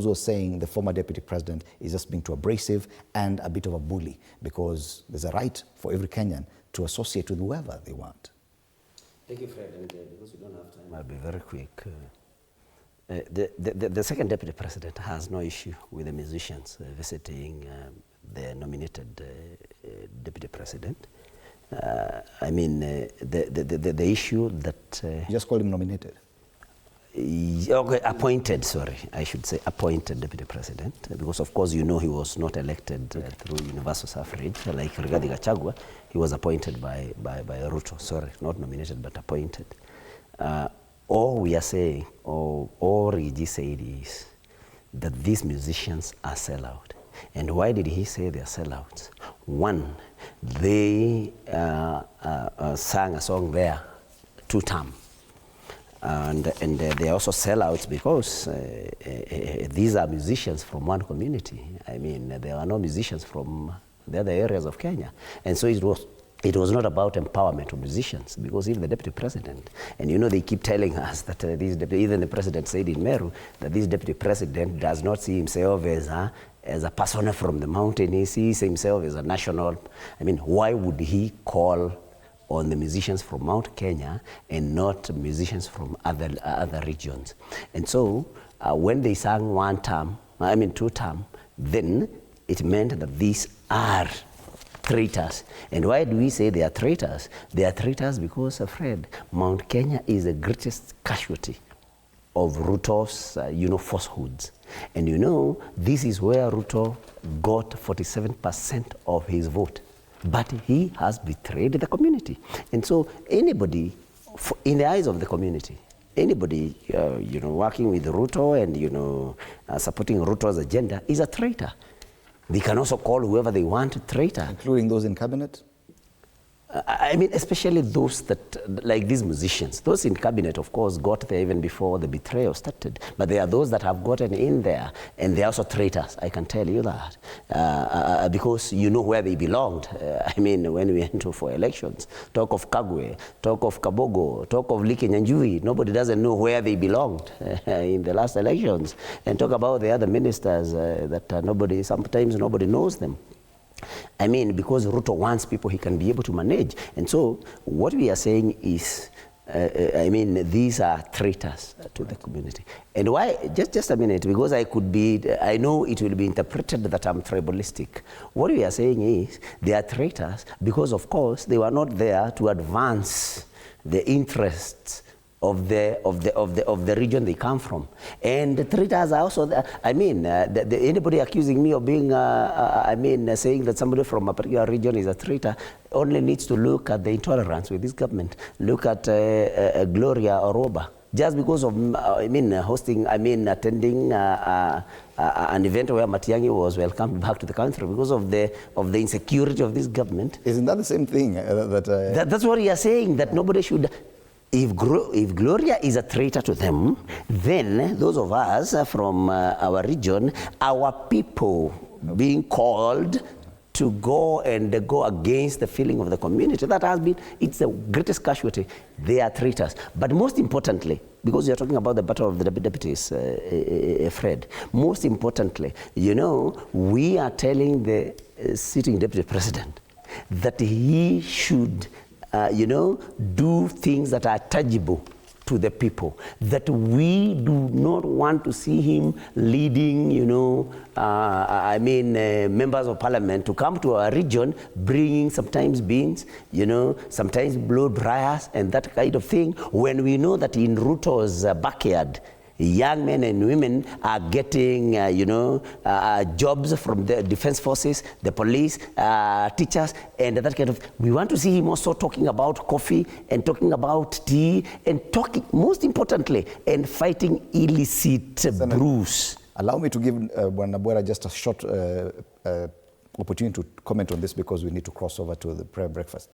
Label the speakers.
Speaker 1: was saying the former deputy president is just being too abrasive and a bit of a bully because there's a right for every Kenyan to associate with whoever they want.
Speaker 2: Thank you, Fred. And because we don't have time, I'll be very quick. The second deputy president has no issue with the musicians visiting the nominated deputy president. I mean, the issue that...
Speaker 1: You just call him nominated?
Speaker 2: Okay, appointed, sorry. I should say appointed deputy president. Because, of course, you know he was not elected through universal suffrage. Like regarding Gachagua, he was appointed by Ruto. Sorry, not nominated, but appointed. All we are saying, or all Rigi said is that these musicians are sellout. And why did he say they are sellouts? One, they sang a song there, 2-term. And they are also sellouts because these are musicians from one community. I mean, there are no musicians from the other areas of Kenya. And so it was not about empowerment of musicians, because even the deputy president, and you know they keep telling us that even the president said in Meru that this deputy president does not see himself as a person from the mountain. He sees himself as a national. I mean, why would he call on the musicians from Mount Kenya and not musicians from other regions? And so when they sang 2-term, then it meant that these are traitors. And why do we say they are traitors? They are traitors because, Fred, Mount Kenya is the greatest casualty of Ruto's, falsehoods. And you know, this is where Ruto got 47% of his vote. But he has betrayed the community. And so anybody, in the eyes of the community, anybody, working with Ruto and, supporting Ruto's agenda is a traitor. They can also call whoever they want a traitor.
Speaker 1: Including those in cabinet?
Speaker 2: I mean, especially those that, like these musicians. Those in cabinet, of course, got there even before the betrayal started. But there are those that have gotten in there, and they're also traitors, I can tell you that. Because you know where they belonged. I mean, when we enter for elections, talk of Kagwe, talk of Kabogo, talk of Liki Nyanjui, nobody doesn't know where they belonged in the last elections. And talk about the other ministers that sometimes nobody knows them. I mean, because Ruto wants people he can be able to manage. And so what we are saying is, these are traitors to the community. And why, just a minute, because I know it will be interpreted that I'm tribalistic. What we are saying is, they are traitors because, of course, they were not there to advance the interests of the region they come from. And the traitors are also there. I mean, anybody accusing me of being, saying that somebody from a particular region is a traitor only needs to look at the intolerance with this government. Look at Gloria Oroba. Just because of, attending an event where Matiang'i was welcomed back to the country because of the insecurity of this government.
Speaker 1: Isn't that the same thing?
Speaker 2: That's what you are saying, that nobody should... If Gloria is a traitor to them, then those of us from our region, our people being called to go against the feeling of the community, that has been, it's the greatest casualty. They are traitors. But most importantly, because you're talking about the battle of the deputies, Fred, most importantly, we are telling the sitting deputy president that he should do things that are tangible to the people, that we do not want to see him leading, members of parliament to come to our region, bringing sometimes beans, sometimes blow dryers and that kind of thing, when we know that in Ruto's backyard, young men and women are getting, jobs from the defense forces, the police, teachers, and that kind of. We want to see him also talking about coffee and talking about tea and talking, most importantly, and fighting illicit brews.
Speaker 1: Allow me to give Bwana just a short opportunity to comment on this because we need to cross over to the prayer breakfast.